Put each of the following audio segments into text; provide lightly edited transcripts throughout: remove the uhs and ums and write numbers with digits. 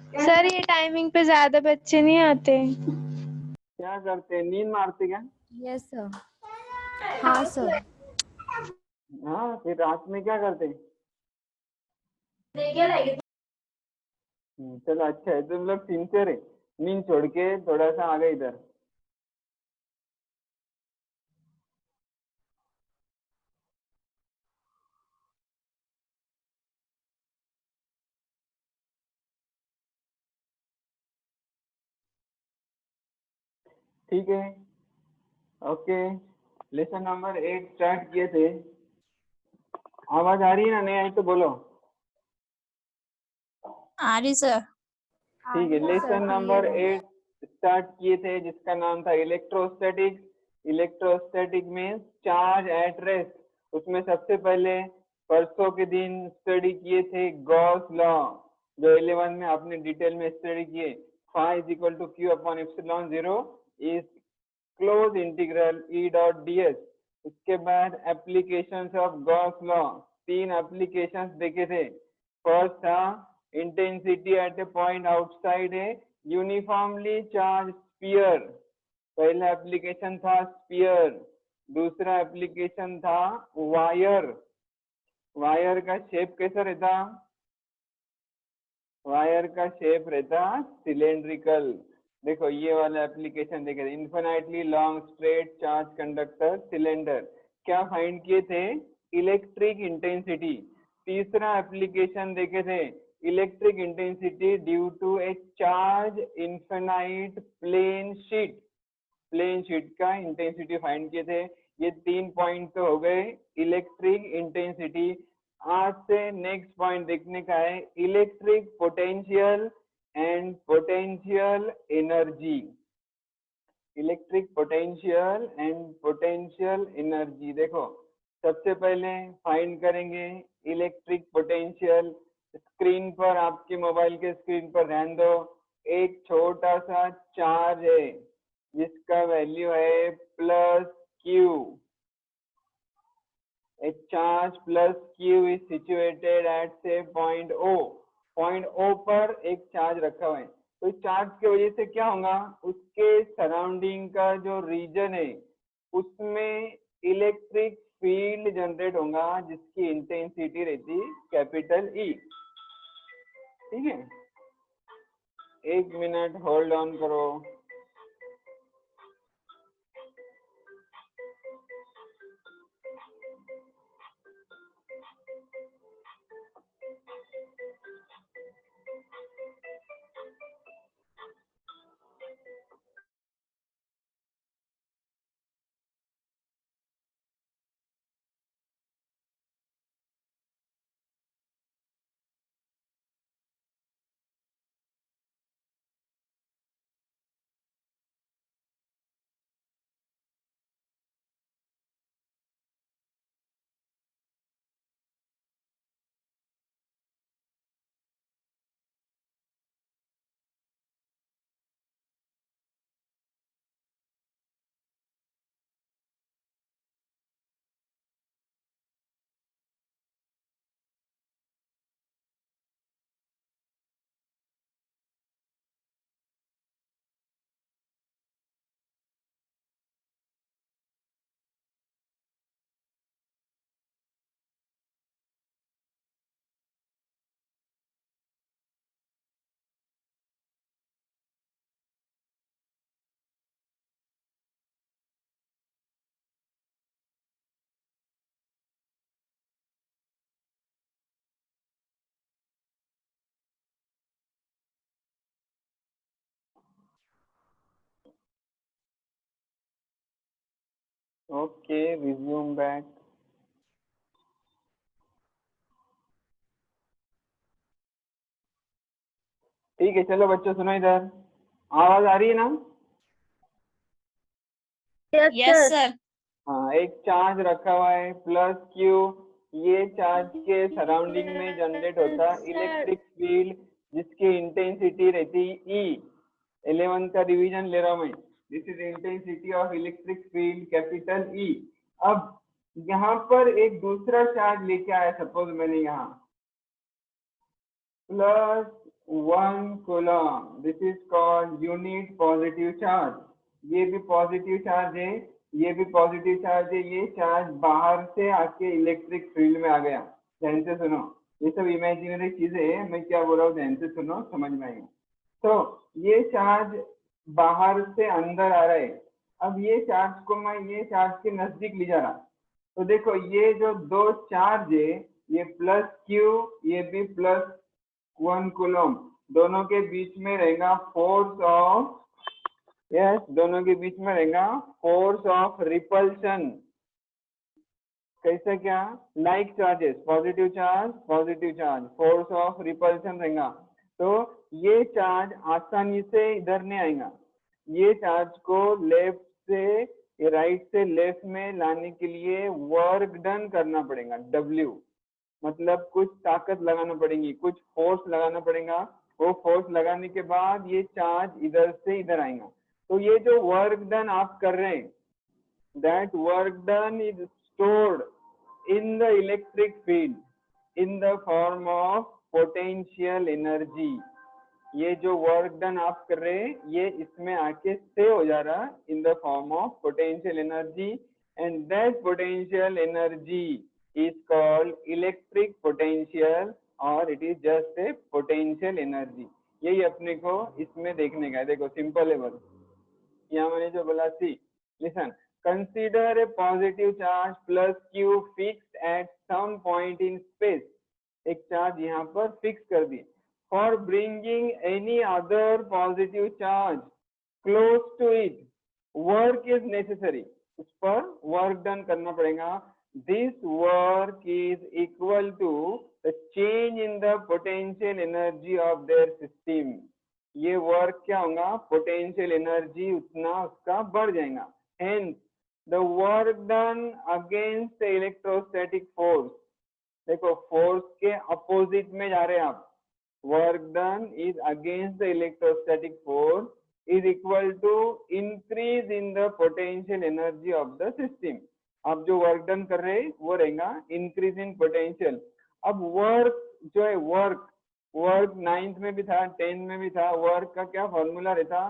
Sir ये timing पे ज्यादा बच्चे नहीं आते। क्या करते, नींद मारते क्या? Yes sir. हाँ सर। हाँ, फिर रात में क्या करते? चलो अच्छा है, तुम लोग सिंसियर है। नींद छोड़ के थोड़ा सा आगे इधर। ठीक है, ओके। लेसन नंबर 8 स्टार्ट किए थे। आवाज आ रही है ना? नहीं आई तो बोलो। आ रही सर। ठीक है, लेसन नंबर 8 स्टार्ट किए थे जिसका नाम था इलेक्ट्रोस्टैटिक। इलेक्ट्रोस्टैटिक में चार्ज एट रेस्ट। उसमें सबसे पहले परसों के दिन स्टडी किए थे गॉस लॉ, जो 11 में आपने डिटेल में स्टडी किए। Phi is equal to Q upon epsilon 0 is close integral E dot D S. उसके बाद applications of Gauss law, 3 applications देखे थे। फर्स्ट था intensity at a point outside a uniformly charge sphere. पहला application था sphere. दूसरा application था wire. Wire का शेप कैसा रहता? वायर का शेप रहता सिलेंड्रिकल। देखो ये वाला एप्लीकेशन देखे थे, infinitely long straight charge conductor cylinder. क्या फाइंड किए थे? Electric intensity. तीसरा एप्लीकेशन देखे थे electric intensity due to a charge infinite plane sheet. Plane sheet का इंटेंसिटी फाइंड किए थे। ये 3 पॉइंट तो हो गए इलेक्ट्रिक इंटेंसिटी। आज से नेक्स्ट पॉइंट देखने का है electric potential and potential energy. Electric potential and potential energy. देखो सबसे पहले फाइंड करेंगे इलेक्ट्रिक पोटेंशियल। स्क्रीन पर, आपके मोबाइल के स्क्रीन पर ध्यान दो। एक छोटा सा चार्ज है जिसका वैल्यू है plus Q. A charge plus Q is situated at say point O। Point O पर एक चार्ज रखा हुआ है, तो चार्ज की वजह से क्या होगा, उसके सराउंडिंग का जो रीजन है उसमें इलेक्ट्रिक फील्ड जनरेट होगा जिसकी इंटेंसिटी रहती कैपिटल E। ठीक है, 1 मिनट होल्ड ऑन करो। Okay, resume back. ठीक है, चलो बच्चों सुनो इधर, आवाज आ रही है ना? Yes sir. हाँ, एक चार्ज रखा हुआ है प्लस क्यू। ये चार्ज के सराउंडिंग में जनरेट होता इलेक्ट्रिक फील्ड जिसकी इंटेंसिटी रहती ई। 11 का रिवीजन ले रहा हूं मैं। This is intensity of electric field capital E. अब यहाँ पर एक दूसरा चार्ज लेके आया, सपोज मैंने यहाँ plus 1 coulomb. This is called unit positive charge. ये भी पॉजिटिव चार्ज है, ये भी पॉजिटिव चार्ज है, ये चार्ज बाहर से आके इलेक्ट्रिक फील्ड में आ गया। ध्यान से सुनो, ये सब इमेजिनरी चीजें है, मैं क्या बोल रहा हूँ ध्यान से सुनो, समझ में आएगा। तो ये चार्ज बाहर से अंदर आ रहा है। अब ये चार्ज को मैं ये चार्ज के नजदीक ले जा रहा, तो देखो ये जो दो चार्ज है, ये प्लस क्यू, ये भी प्लस 1 कूलम, दोनों के बीच में रहेगा फोर्स ऑफ, यस, दोनों के बीच में रहेगा फोर्स ऑफ रिपल्शन। कैसे, क्या, like charges, positive charge, force of repulsion रहेगा। तो ये चार्ज आसानी से इधर नहीं आएगा, ये चार्ज को लेफ्ट से राइट से लेफ्ट में लाने के लिए वर्क डन करना पड़ेगा। W मतलब कुछ ताकत लगाना पड़ेगी, कुछ फोर्स लगाना पड़ेगा। वो फोर्स लगाने के बाद ये चार्ज इधर से इधर आएगा। तो ये जो वर्क डन आप कर रहे हैं, that work done is stored in the electric field in the form of potential energy. ये जो वर्क डन आप कर रहे हैं, ये इसमें आके सेव हो जा रहा in the form of potential energy, and that potential energy is called electric potential or it is just a potential energy। यही अपने को इसमें देखने का है। देखो सिंपल है बस, यहाँ मैंने जो बोला see, listen, consider a positive charge plus q fixed at some point in space. एक चार्ज यहाँ पर फिक्स कर दी। For bringing any other positive charge close to it work is necessary. उस पर वर्क डन करना पड़ेगा। This work is equal to the change in the potential energy of their system। ये वर्क क्या होगा, पोटेंशियल एनर्जी उतना उसका बढ़ जाएगा। Hence the work done against the electrostatic force, देखो फोर्स के अपोजिट में जा रहे हैं आप, work done is against the electrostatic force is equal to increase in the potential energy of the system. आप जो वर्क डन कर रहे हैं वो रहेगा इंक्रीज इन पोटेंशियल। अब वर्क जो है, वर्क 9th में भी था, 10th में भी था। वर्क का क्या फॉर्मूला रहता,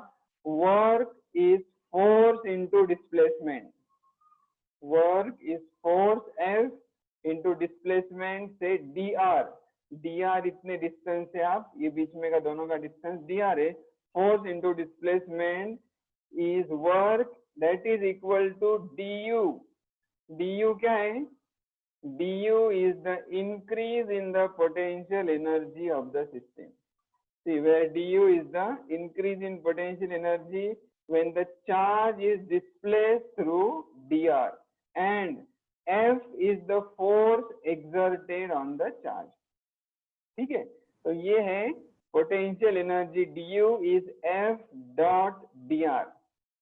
work is force into displacement. Work is force F into displacement से dr इतने डिस्टेंस से आप, ये बीच में का दोनों का डिस्टेंस dr है। Force into displacement is work, that is equal to du क्या है, du is the increase in the potential energy of the system। See, where du is the increase in potential energy when the charge is displaced through dr, and F is the force exerted on the charge। ठीक है, तो ये है potential energy, du is F dot dr।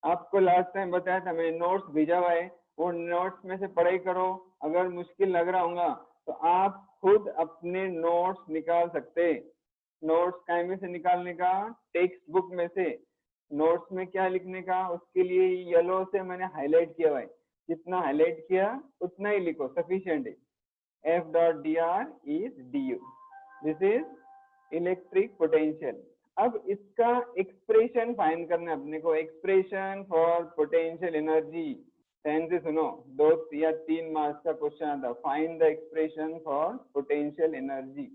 आपको last time बताया था, मैंने notes भेजा हुआ है, वो नोट्स में से पढ़ाई करो। अगर मुश्किल लग रहा होगा तो आप खुद अपने नोट्स निकाल सकते। नोट्स कहीं में से निकालने का, टेक्स्ट बुक में से। नोट्स में क्या लिखने का, उसके लिए येलो से मैंने हाईलाइट किया हुआ है, जितना हाईलाइट किया उतना ही लिखो, सफिशिएंट है। F dot dr is du, this is electric potential. अब इसका एक्सप्रेशन फाइंड करना है अपने को, एक्सप्रेशन फॉर पोटेंशियल एनर्जी। ध्यान से सुनो, 2 या 3 मार्क्स का क्वेश्चन आता, find the expression for potential energy.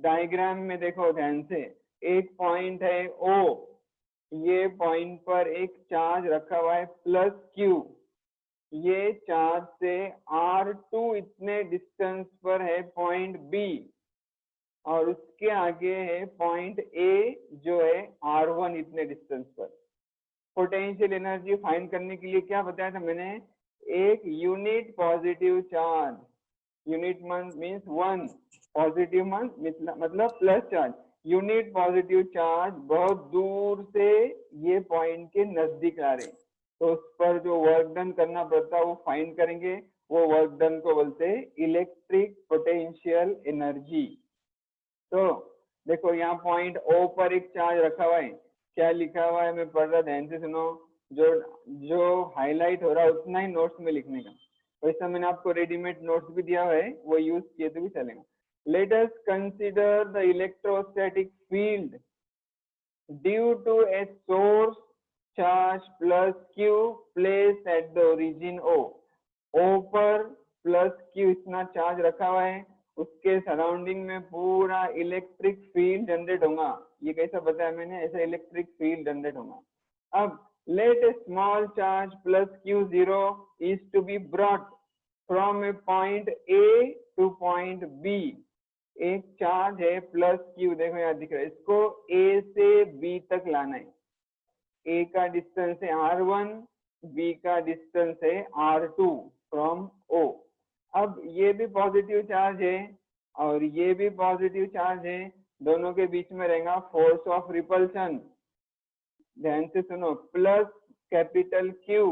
Diagram में देखो ध्यान से, एक पॉइंट है O, ये पॉइंट पर एक चार्ज रखा हुआ है प्लस Q। ये चार्ज से R2 इतने डिस्टेंस पर है पॉइंट B, और उसके आगे है पॉइंट A जो है R1 इतने डिस्टेंस पर। पोटेंशियल एनर्जी फाइंड करने के लिए क्या बताया था मैंने, एक unit positive charge, unit means 1, positive मतलब plus charge, unit positive charge बहुत दूर से ये पॉइंट के नजदीक आ रहे, तो उस पर जो वर्क डन करना पड़ता है वो फाइंड करेंगे। वो वर्क डन को बोलते हैं इलेक्ट्रिक पोटेंशियल एनर्जी। तो देखो यहाँ पॉइंट O पर एक चार्ज रखा हुआ है, क्या लिखा हुआ है मैं पढ़ रहा, ध्यान से सुनो। जो हाईलाइट हो रहा है उतना ही नोट्स में लिखने का। वैसा मैंने आपको रेडीमेड नोट्स भी दिया हुआ है, वो यूज किए तो भी चलेगा। Let us consider the electrostatic field due to a source charge plus q placed at the origin O. O पर प्लस q इतना चार्ज रखा हुआ है, उसके सराउंडिंग में पूरा इलेक्ट्रिक फील्ड जनरेट होगा। ये कैसा बताया मैंने, ऐसा इलेक्ट्रिक फील्ड जनरेट होगा। अब let a small charge plus q0 is to be brought from a point A to point B. एक चार्ज है प्लस q, देखो यहाँ दिख रहा है, इसको A से B तक लाना है। A का डिस्टेंस है r1, B का डिस्टेंस है r2 फ्रॉम O। अब ये भी पॉजिटिव चार्ज है और ये भी पॉजिटिव चार्ज है, दोनों के बीच में रहेगा फोर्स ऑफ रिपल्शन। ध्यान से सुनो, प्लस कैपिटल Q,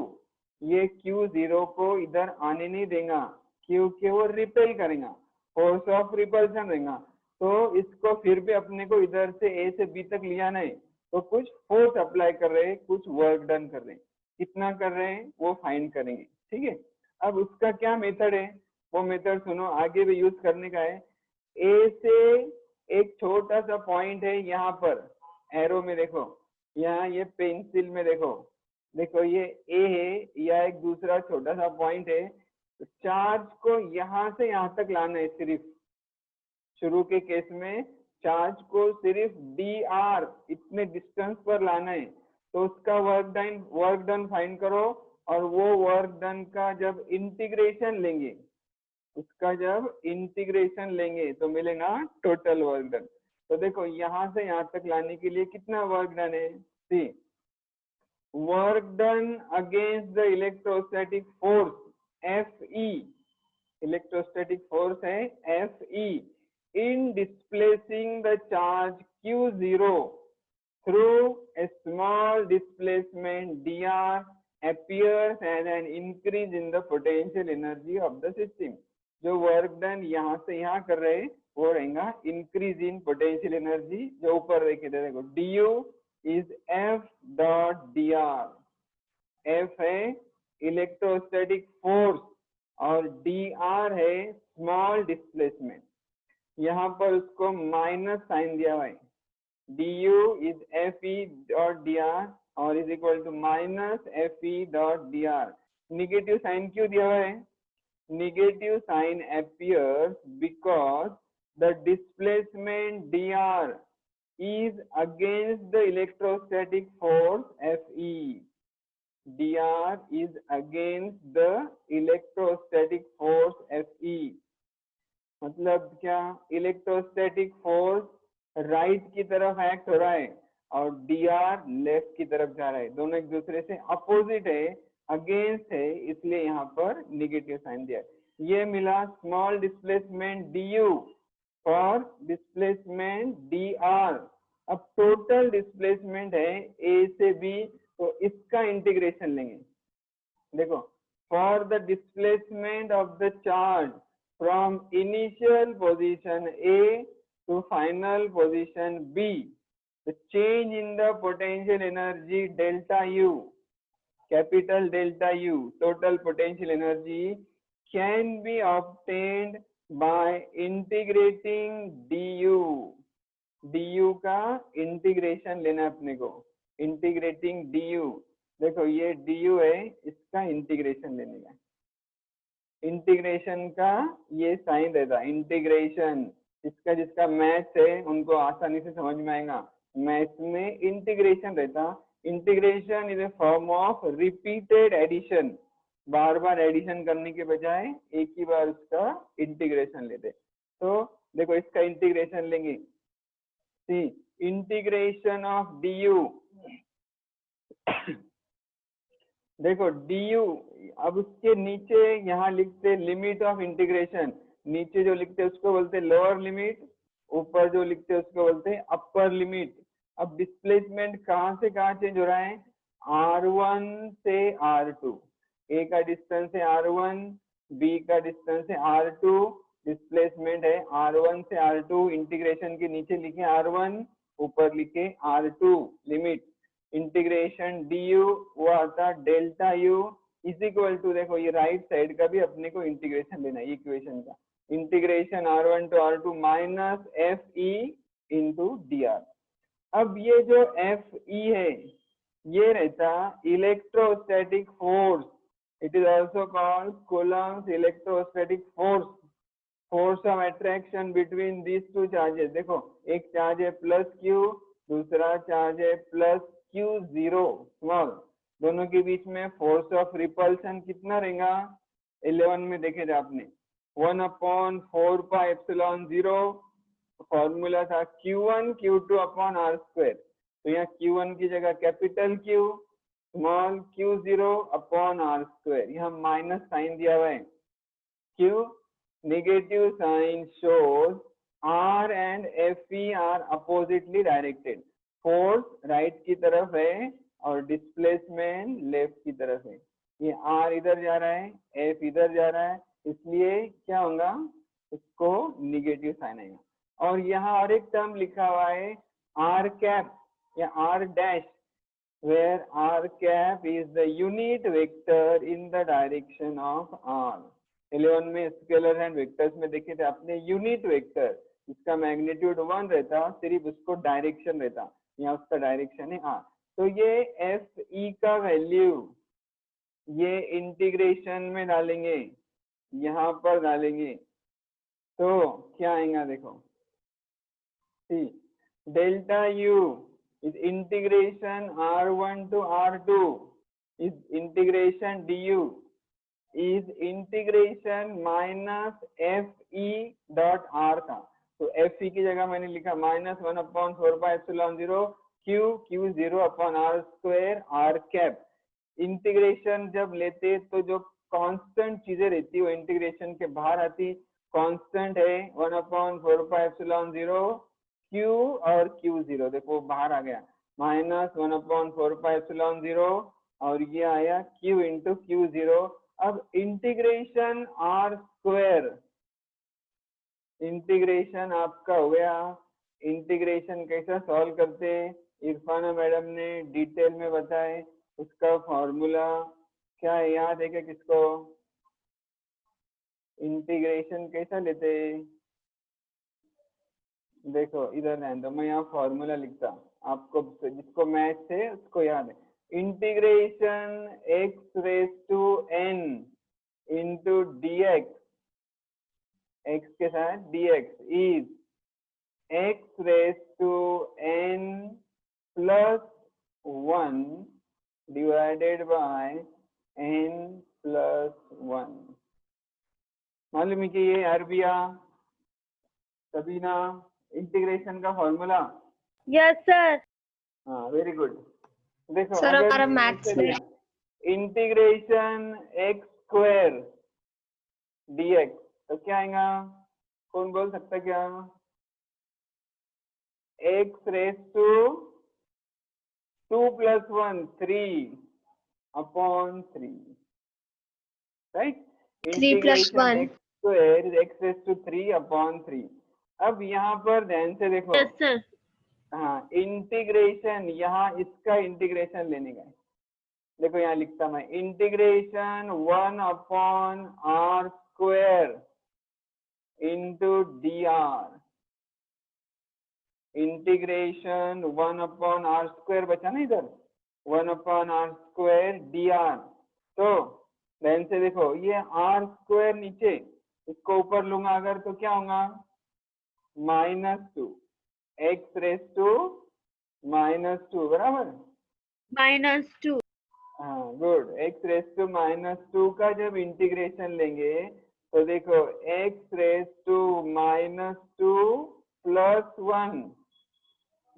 ये Q0 को इधर आने नहीं देगा क्योंकि वो रिपेल करेगा, फोर्स ऑफ रिपल्शन रहेगा। तो इसको फिर भी अपने को इधर से A से B तक ले जाना है, तो कुछ फोर्स अप्लाई कर रहे हैं, कुछ वर्क डन कर रहे हैं। कितना कर रहे हैं वो फाइंड करेंगे, ठीक है। अब उसका क्या मेथड है, वो मेथड सुनो, आगे भी यूज करने का है। A से एक छोटा सा पॉइंट है, यहाँ पर एरो में देखो, यहाँ ये पेंसिल में देखो, देखो ये A है, या एक दूसरा छोटा सा पॉइंट है। तो चार्ज को यहाँ से यहाँ तक लाना है, सिर्फ शुरू के केस में चार्ज को सिर्फ dr इतने डिस्टेंस पर लाना है। तो उसका वर्क डन फाइंड करो, और वो वर्क डन का जब इंटीग्रेशन लेंगे, उसका जब इंटीग्रेशन लेंगे तो मिलेगा टोटल वर्क डन। तो देखो यहाँ से यहाँ तक लाने के लिए कितना वर्क डन है, see work done against the electrostatic force Fe, electrostatic force है Fe in displacing the charge Q0 through a small displacement dr appears as an increase in the potential energy of the system। जो work done यहाँ से यहाँ कर रहे हैं वो रहेगा इंक्रीज इन पोटेंशियल एनर्जी, जो ऊपर देखे देखो du is F dot dr। F है इलेक्ट्रोस्टैटिक फोर्स और dr है स्मॉल डिस्प्लेसमेंट। यहाँ पर उसको माइनस साइन दिया हुआ है, du is Fe dot dr और is equal to minus Fe dot dr। Negative sign क्यों दिया हुआ है, negative sign appears because the displacement dr is against the electrostatic force Fe। dr is against the electrostatic force Fe। मतलब क्या, electrostatic force right की तरफ act हो रहा है और dr लेफ्ट की तरफ जा रहा है, दोनों एक दूसरे से अपोजिट है, अगेंस्ट है, इसलिए यहाँ पर निगेटिव साइन दिया है। ये मिला small displacement du for displacement dr। अब टोटल डिस्प्लेसमेंट है A से B, तो इसका इंटीग्रेशन लेंगे। देखो, for the displacement of the charge from initial position A to final position B, the change in the potential energy delta U, capital delta U, total potential energy, can be obtained by integrating du। du का integration लेना अपने को, integrating du। देखो ये du है, इसका integration लेने का, इंटीग्रेशन का ये साइन रहता है इंटीग्रेशन। इसका जिसका मैथ्स है उनको आसानी से समझ में आएगा, मैथ्स में इंटीग्रेशन रहता। Integration is a form of repeated addition, बार बार एडिशन करने के बजाय एक ही बार उसका इंटीग्रेशन लेते। तो देखो इसका इंटीग्रेशन लेंगे, सी इंटीग्रेशन ऑफ du। देखो du, अब उसके नीचे यहाँ लिखते लिमिट ऑफ इंटीग्रेशन, नीचे जो लिखते हैं उसको बोलते हैं लोअर लिमिट, ऊपर जो लिखते हैं उसको बोलते हैं अपर लिमिट। अब डिस्प्लेसमेंट कहाँ से कहाँ चेंज हो रहा है, r1 से r2, A का डिस्टेंस है r1, B का डिस्टेंस है r2, डिस्प्लेसमेंट है r1 से r2, इंटीग्रेशन के नीचे लिखे r1, ऊपर लिखे r2, लिमिट इंटीग्रेशन du वो आता delta u is equal to, देखो ये राइट साइड का भी अपने को इंटीग्रेशन लेना है इक्वेशन का, integration R1 to R2 minus FE into DR। अब ये जो FE है ये रहता electrostatic force, it is also called Coulomb's electrostatic force, force of attraction between these two charges. देखो एक चार्ज है प्लस Q, दूसरा चार्ज है प्लस Q0 स्मॉल, दोनों के बीच में फोर्स ऑफ रिपल्शन कितना रहेगा? 11 में देखे थे आपने 1/4πε0, फॉर्मूला था Q1 Q2 upon R square. तो यहाँ Q1 की जगह capital Q small Q0 upon R square, यहाँ माइनस साइन दिया हुआ है। Q negative sign shows R and FE are oppositely directed, force right की तरफ है और डिस्प्लेसमेंट लेफ्ट की तरफ है। ये R इधर जा रहा है, F इधर जा रहा है, इसलिए क्या होगा? इसको निगेटिव साइन आएगा। और यहाँ और एक टर्म लिखा हुआ है R कैप या R dash, where R cap is the unit vector in the direction of R। 11 में स्केलर एंड वेक्टर्स में देखे थे आपने यूनिट वेक्टर, इसका मैग्नीट्यूड 1 रहता, सिर्फ उसको डायरेक्शन रहता, यहाँ उसका डायरेक्शन है R। तो ये FE का वैल्यू ये इंटीग्रेशन में डालेंगे, यहाँ पर डालेंगे तो क्या आएगा? देखो delta U is integration R1 to R2 is integration du is integration minus FE dot R था। तो FE की जगह मैंने लिखा -1/4πε0 Q0 upon R square R cap. Integration जब लेते तो जो कांस्टेंट चीजें रहती वो इंटीग्रेशन के बाहर आती, कांस्टेंट है 1/4πε0 Q और Q0, देखो बाहर आ गया -1/4πε0 और ये आया Q इंटू Q0। अब इंटीग्रेशन R स्क्वायर, इंटीग्रेशन आपका हो गया। इंटीग्रेशन कैसा सॉल्व करते इरफाना मैडम ने डिटेल में बताए, उसका फॉर्मूला क्या है याद है क्या किसको? इंटीग्रेशन कैसा लेते? देखो इधर रहने दो, मैं यहाँ फॉर्मूला लिखता, आपको जिसको मैथ है उसको याद है। Integration x raise to n into dx, x के साथ dx is x raise to n plus 1 divided by n plus 1। मालूम है कि ये अरबिया सबीना इंटीग्रेशन का फॉर्मूला? Yes sir. हाँ वेरी गुड। देखो सर हमारा अगर मैथ्स में इंटीग्रेशन x स्क्वायर dx तो क्या आएगा? कौन बोल सकता क्या? x raise to 2 + 1 3 upon 3, right? 3 + 1 x square is x raise to 3 upon 3। अब यहाँ पर ध्यान से देखो, यस सर। हाँ इंटीग्रेशन, यहाँ इसका इंटीग्रेशन लेने का है। देखो यहाँ लिखता मैं integration 1/r square into dr, integration 1/r square बचा ना इधर, 1/r स्क्वायर dr। तो ध्यान से देखो ये r स्क्वायर नीचे, इसको ऊपर लूंगा अगर तो क्या होगा? -2 x रेज टू -2 बराबर -2। हाँ गुड। x रेज टू -2 का जब इंटीग्रेशन लेंगे तो देखो x raise to -2 plus 1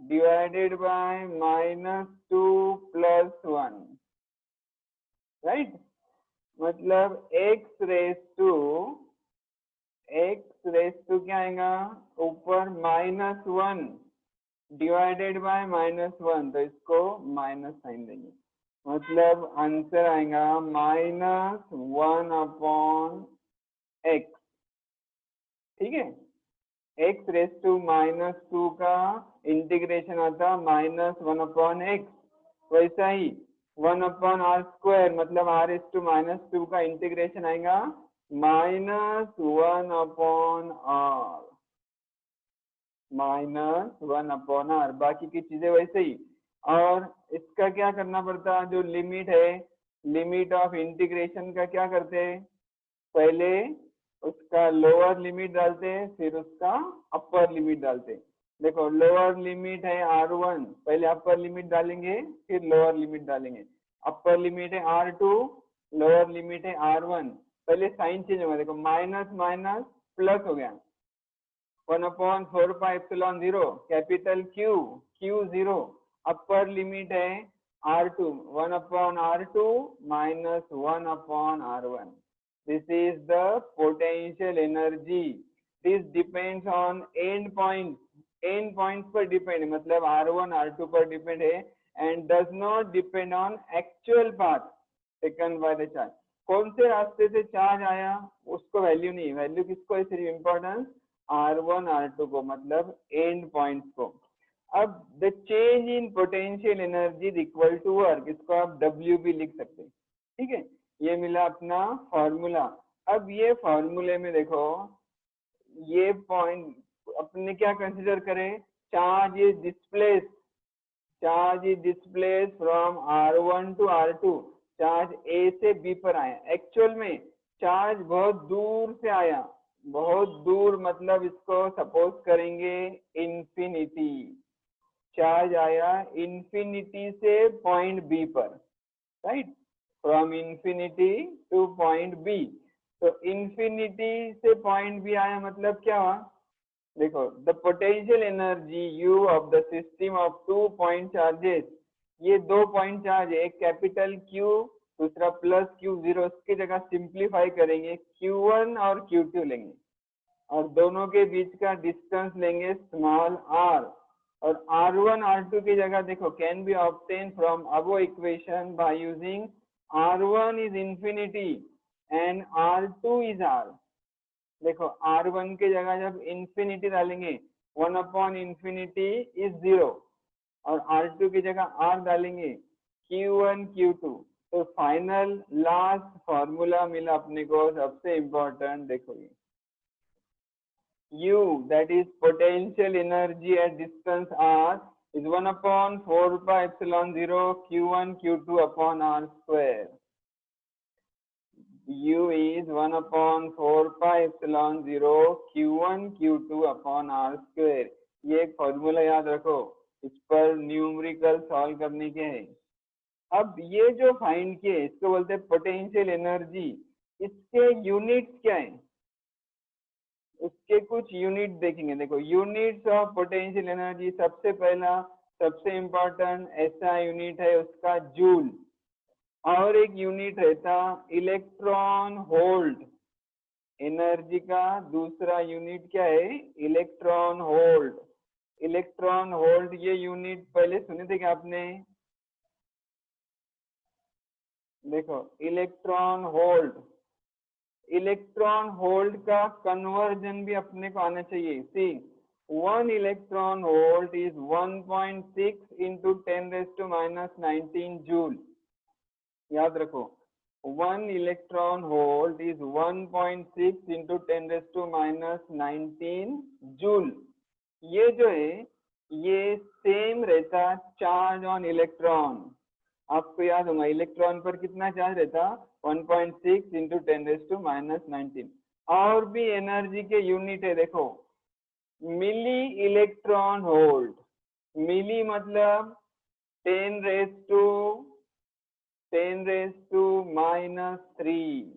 divided by -2 plus 1, right? मतलब x रेज टू क्या आएगा? ऊपर -1 डिवाइडेड बाय -1, तो इसको माइनस साइन देंगे, मतलब आंसर आएगा -1/x। ठीक है, x रेज टू -2 का इंटीग्रेशन आता -1/x। वैसा ही 1/r स्क्वायर मतलब r रेज टू -2 का इंटीग्रेशन आएगा -1/r, -1/r, बाकी की चीजें वैसे ही। और इसका क्या करना पड़ता, जो लिमिट है, लिमिट ऑफ इंटीग्रेशन का क्या करते हैं, पहले उसका लोअर लिमिट डालते हैं, फिर उसका अपर लिमिट डालते हैं। देखो लोअर लिमिट है r1, पहले अपर लिमिट डालेंगे फिर लोअर लिमिट डालेंगे। अपर लिमिट है r2, लोअर लिमिट है r1, पहले साइन चेंज होगा, देखो माइनस माइनस प्लस हो गया, 1/4πε0 capital Q, Q0, upper limit है r2, 1/r2 minus 1/r1. This is the potential energy. This depends on end points. End points पर depend, मतलब r1 r2 पर depend है, and does not depend on actual path taken by the charge. कौन से रास्ते से charge आया उसको वैल्यू नहीं, वैल्यू किसको है, सिर्फ इम्पोर्टेंस r1 r2 को, मतलब एंड पॉइंट्स को। अब the change in potential energy is equal to work, इसको आप W भी लिख सकते हैं, ठीक है। ये मिला अपना फॉर्मूला। अब ये फॉर्मूले में देखो, ये पॉइंट अपने क्या कंसीडर करें, charge is displace, charge is displace from r1 to r2, charge A से B पर आया। एक्चुअल में चार्ज बहुत दूर से आया, बहुत दूर, मतलब इसको सपोज करेंगे इंफिनिटी, चार्ज आया इंफिनिटी से पॉइंट B पर, right, from infinity two point B। तो इंफिनिटी से पॉइंट B आया, मतलब क्या हुआ, देखो the potential energy U of the system of 2 point charges, ये 2 पॉइंट चार्ज है, एक कैपिटल Q दूसरा प्लस Q0, उसकी जगह सिंप्लीफाई करेंगे Q1 और Q2 लेंगे, और दोनों के बीच का डिस्टेंस लेंगे स्मॉल r, और r1 r2 की जगह देखो can be obtain from above equation by using r1 is infinity and r2 is r। देखो r1 की जगह जब इंफिनिटी डालेंगे 1/इंफिनिटी इज 0, और r2 की जगह r डालेंगे Q1 Q2। तो फाइनल लास्ट फॉर्मूला मिला अपने को, सबसे इम्पोर्टेंट, देखो ये U, that is potential energy at distance r, is 1/4πε0 Q1 Q2 upon r square. U is 1/4πε0 Q1 Q2 upon r square। ये एक फॉर्मूला याद रखो, इस पर न्यूमेरिकल सॉल्व करने के हैं। अब ये जो फाइंड किए इसको बोलते हैं पोटेंशियल एनर्जी, इसके यूनिट्स क्या है, उसके कुछ यूनिट देखेंगे। देखो यूनिट्स ऑफ पोटेंशियल एनर्जी, सबसे पहला सबसे इम्पोर्टेंट ऐसा यूनिट है उसका जूल, और एक यूनिट रहता इलेक्ट्रॉन होल्ड, एनर्जी का दूसरा यूनिट क्या है, इलेक्ट्रॉन होल्ड। इलेक्ट्रॉन होल्ड ये यूनिट पहले सुने थे क्या आपने, देखो इलेक्ट्रॉन होल्ड, इलेक्ट्रॉन होल्ड का कन्वर्जन भी अपने को आना चाहिए। सी 1 electron hold is 1.6 into 10⁻⁻19 joule, याद रखो 1 electron hold is 1.6 into 10⁻⁻19 joule. ये जो है ये सेम रहता चार्ज ऑन इलेक्ट्रॉन, आपको याद होगा इलेक्ट्रॉन पर कितना चार्ज रहता 1.6 into 10⁻⁻19। और भी एनर्जी के यूनिट है, देखो मिली इलेक्ट्रॉन होल्ड, मिली मतलब 10⁻⁻³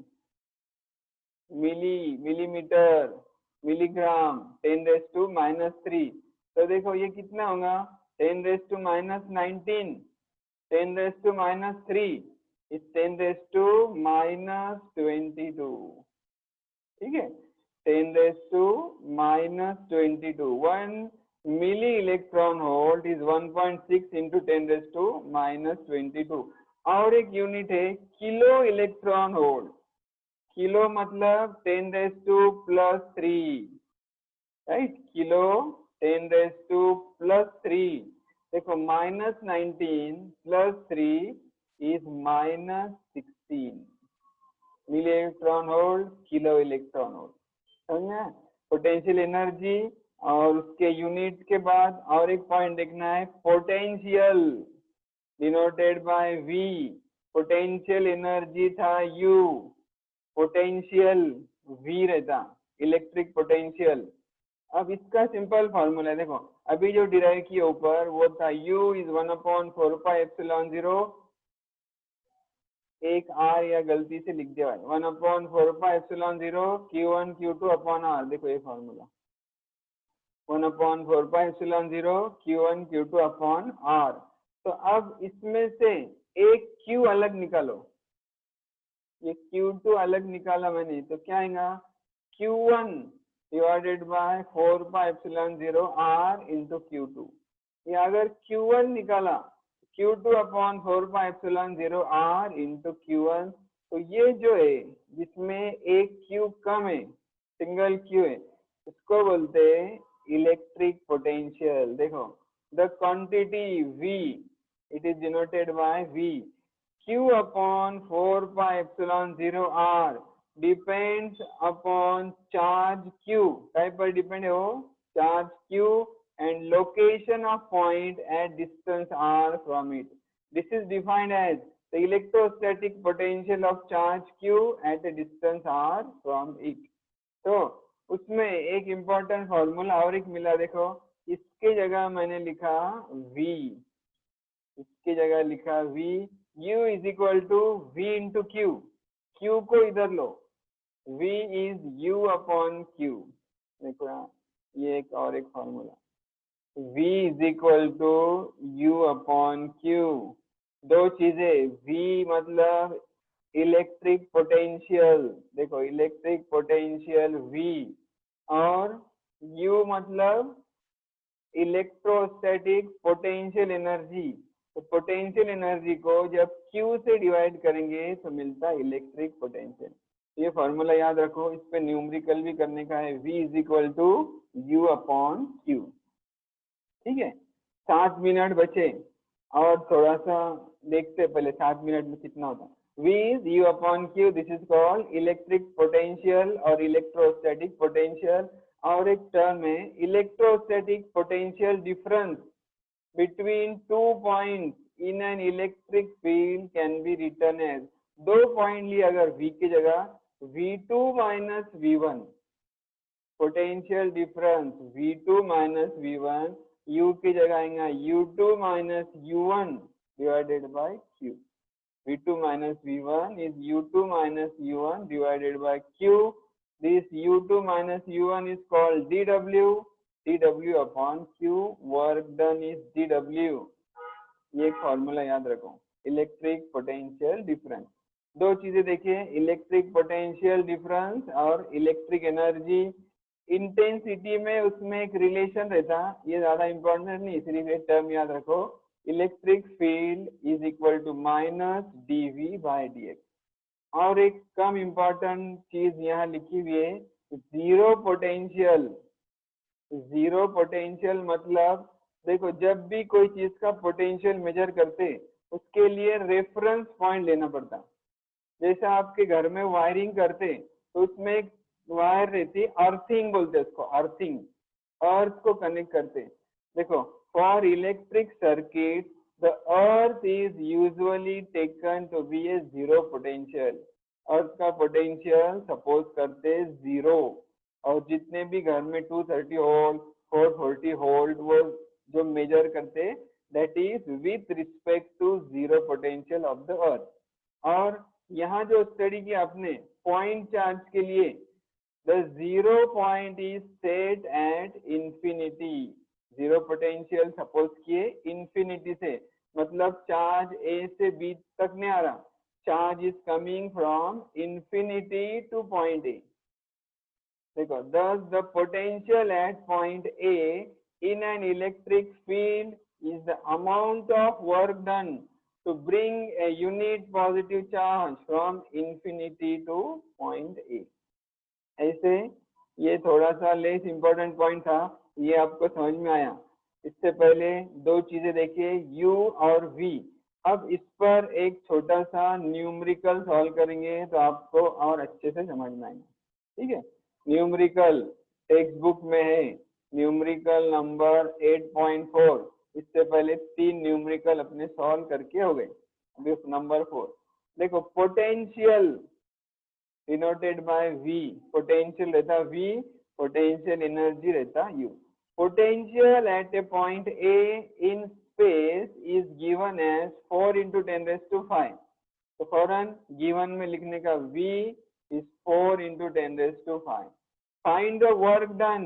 मिली, मिलीमीटर, मिलीग्राम 10⁻⁻3। तो देखो ये कितना होगा 10⁻⁻19, 10⁻⁻3 is 10⁻⁻22, ठीक है, 10⁻⁻22। 1 milli electron volt is 1.6 into 10⁻⁻22। और एक यूनिट है किलो इलेक्ट्रॉन वोल्ट, किलो मतलब 10⁻+3, राइट, किलो 10⁻+3। देखो -19 + 3 is -16, milli electron volt, kilo electron volt, समझ में? पोटेंशियल एनर्जी और उसके यूनिट के बाद और एक पॉइंट देखना है, potential denoted by V, potential energy था U, पोटेंशियल V रहता, इलेक्ट्रिक पोटेंशियल। अब इसका सिंपल फॉर्मूला है, देखो अभी जो डिराइव किया ऊपर वो था U इज 1/4πε0, एक R या गलती से लिख दिया 1/4πε0 Q1 Q2 अपॉन R, देखो ये formula 1/4πε0 Q1 Q2 upon R। तो अब इसमें से एक Q अलग निकालो, ये Q2 अलग निकाला मैंने, तो क्या आएगा Q1 divided by 4πε0 R into Q2। ये अगर Q1 निकाला Q2 upon 4πε0 R into Q1, तो ये जो है जिसमें एक Q कम है, सिंगल Q है, उसको बोलते हैं इलेक्ट्रिक पोटेंशियल। देखो the quantity V, it is denoted by V, Q upon 4πε0 R depends upon charge Q, type पर डिपेंड है वो, charge Q and location of point at distance R from it. This is defined as the electrostatic potential of charge Q at a distance R from it. तो उसमें एक important formula और एक मिला, देखो इसके जगह मैंने लिखा V, इसकी जगह लिखा V, U is equal to V into Q, Q को इधर लो, V is U upon Q। देखो ये एक और एक फॉर्मूला, V is equal to U upon Q। दो चीजें, V मतलब इलेक्ट्रिक पोटेंशियल, देखो इलेक्ट्रिक पोटेंशियल V, और U मतलब इलेक्ट्रोस्टैटिक पोटेंशियल एनर्जी। तो पोटेंशियल एनर्जी को जब Q से डिवाइड करेंगे तो मिलता है इलेक्ट्रिक पोटेंशियल। ये फॉर्मूला याद रखो, इस पे न्यूमेरिकल भी करने का है, V is equal to U upon Q। ठीक है, 7 मिनट बचे और थोड़ा सा देखते पहले 7 मिनट में कितना होता है। V is U upon Q, this is called electric potential और electrostatic potential। और एक टर्म है electrostatic potential difference between 2 points in an electric field can be written as, दो पॉइंट लिए अगर V की जगह V2 minus V1, potential difference V2 minus V1, U की जगह आएगा U2 minus U1 divided by Q। V2 minus V1 is U2 minus U1 divided by Q. This U2 minus U1 is called dW, dW upon Q, work done is dW। ये formula याद रखो, electric potential difference. दो चीजें देखिए, electric potential difference और electric energy intensity में उसमें एक रिलेशन रहता, ये ज्यादा इंपॉर्टेंट नहीं, सिर्फ एक टर्म याद रखो, electric field is equal to minus dV by dx। और एक कम इंपॉर्टेंट चीज यहाँ लिखी हुई है, जीरो पोटेंशियल। जीरो पोटेंशियल मतलब देखो जब भी कोई चीज का पोटेंशियल मेजर करते उसके लिए रेफरेंस पॉइंट लेना पड़ता। जैसा आपके घर में वायरिंग करते तो उसमें एक वायर रहती, अर्थिंग बोलते उसको, अर्थिंग, अर्थ को कनेक्ट करते। देखो for electric circuit the earth is usually taken to be a zero potential। अर्थ का पोटेंशियल सपोज करते जीरो, और जितने भी घर में 230 वोल्ट 440 वोल्ट वो जो मेजर करते that is with respect to zero potential of the earth. और यहाँ जो स्टडी किया आपने पॉइंट चार्ज के लिए, the zero point is set at infinity. Zero potential suppose किए इंफिनिटी से, मतलब चार्ज A से B तक नहीं आ रहा, charge is coming from infinity two point A। देखो thus the potential at point A in an electric field is the amount of work done to bring a unit positive charge from infinity to point A। ऐसे ये थोड़ा सा less important point था, ये आपको समझ में आया। इससे पहले दो चीजें देखिए, U और V। अब इस पर एक छोटा सा न्यूमेरिकल सॉल्व करेंगे तो आपको और अच्छे से समझ में आएगा, ठीक है। न्यूमेरिकल टेक्स्ट बुक में है, न्यूमेरिकल नंबर 8.4। इससे पहले 3 न्यूमेरिकल अपने सॉल्व करके हो गए, अभी नंबर 4 देखो। Potential denoted by V, potential रहता V, पोटेंशियल एनर्जी रहता U। Potential at a point A in space is given as 4 × 10⁵। तो फौरन गिवन में लिखने का V is 4 × 10⁵। Find the work done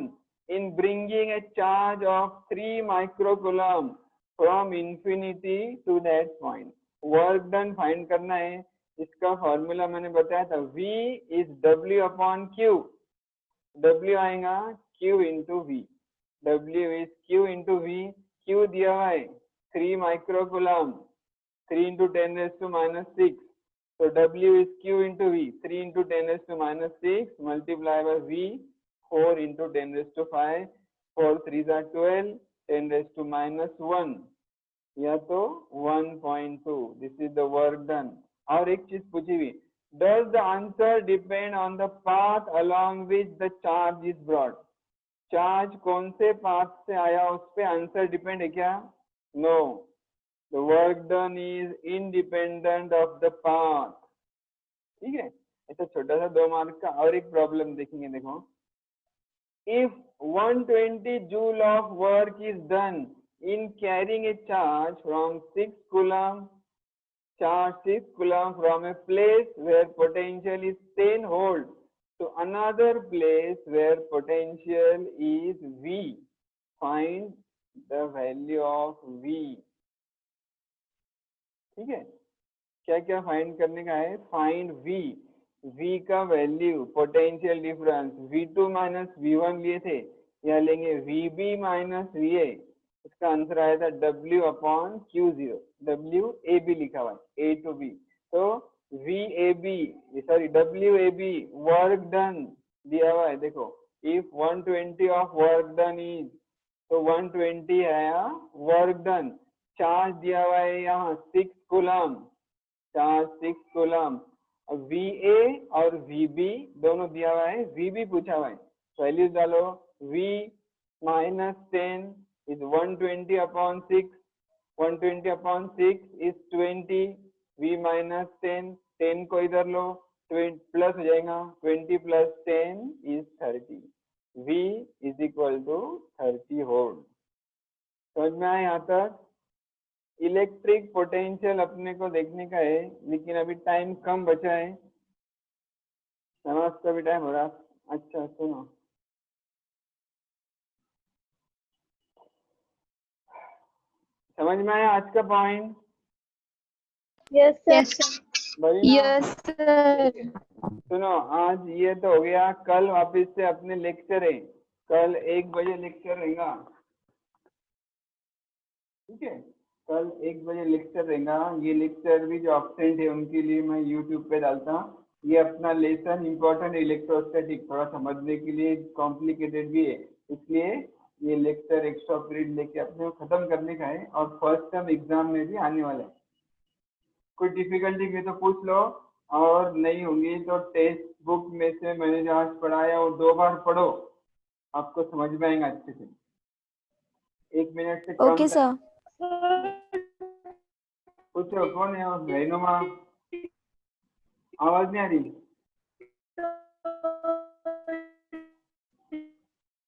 in bringing a charge of 3 microcoulomb from infinity to that point। Work done find करना है, इसका formula मैंने बताया था, V is W/Q। W आएगा Q × V, W is Q × V। Q दिया हुआ है 3 microcoulomb, 3 × 10⁻⁶। So W is Q × V, 3 × 10⁻⁶ multiply by V, 4 × 10⁵। 4 3s are 12, 10⁻⁻1 या तो 1.2। This is the work done. और एक चीज पूछी हुई, does the answer depend on the path along which the charge is brought. Charge कौन से पाथ से आया उस पे आंसर डिपेंड है क्या? No, the work done is independent of the path, ठीक है। ऐसा छोटा सा 2 मार्क का और एक प्रॉब्लम देखेंगे, देखो। If 120 joule of work is done in carrying a charge from 6 coulomb from a place where potential is 10 volts to another place where potential is V, find the value of V। ठीक है, क्या क्या find करने का है? Find V, V का value, potential difference V2 - V1 लिए थे, यहाँ लेंगे VB - VA। इसका आंसर आया था W/Q0, WAB लिखा हुआ है A to B। तो VAB sorry WAB work done दिया हुआ है, देखो। If 120 of work done is, तो 120 आया वर्क डन। चार्ज दिया हुआ है यहाँ 6 कूलम, चार्ज 6 कूलम। VA और VB दोनों दिया हुआ है, VB पूछा हुआ है, वैल्यूज डालो। V - 10 is 120/6, 120/6 is 20, V - 10, 10 को इधर लो, 20 प्लस हो जाएगा, 20 + 10 is 30, V is equal to 30 volt. समझ में आया यहाँ तक? इलेक्ट्रिक पोटेंशियल अपने को देखने का है, लेकिन अभी टाइम कम बचा है, नमाज का भी टाइम हो रहा। अच्छा सुनो, समझ में आया आज का point? Yes sir. Yes sir. सुनो, आज ये तो हो गया, कल वापस से अपने लेक्चर है, कल 1 बजे लेक्चर रहेगा, ठीक है। कल 1 बजे लेक्चर रहेगा। ये लेक्चर भी जो एब्सेंट है उनके लिए मैं यूट्यूब पे डालता हूँ। ये अपना लेसन इम्पोर्टेंट इलेक्ट्रोस्टैटिक, थोड़ा समझने के लिए कॉम्प्लिकेटेड भी है, इसलिए ये लेक्चर एक्स्ट्रा पीरियड लेके अपने खत्म करने का है, और फर्स्ट टर्म एग्जाम में भी आने वाला है। कोई डिफिकल्टी भी तो पूछ लो, और नहीं होंगी तो टेक्स्ट बुक में से मैंने जो आज पढ़ाया वो 2 बार पढ़ो, आपको समझ में आएगा अच्छे से। 1 मिनट से कम। Okay sir. पूछो कौन है? रहनुमा, आवाज नहीं आ रही?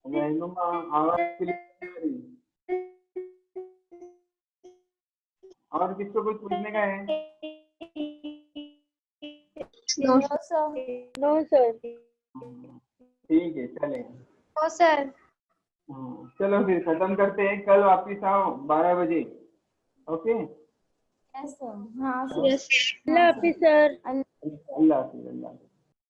रहनुमा आवाज क्लियर नहीं आ रही। और किसको कुछ पूछने का है? No sir. No sir. ठीक है, चलेगा। No sir. चलो फिर खत्म करते हैं, कल वापिस आओ 12 बजे। ओके। Yes sir. हाँ सर। अल्लाह हाफिज सर। अल्लाह हाफिज।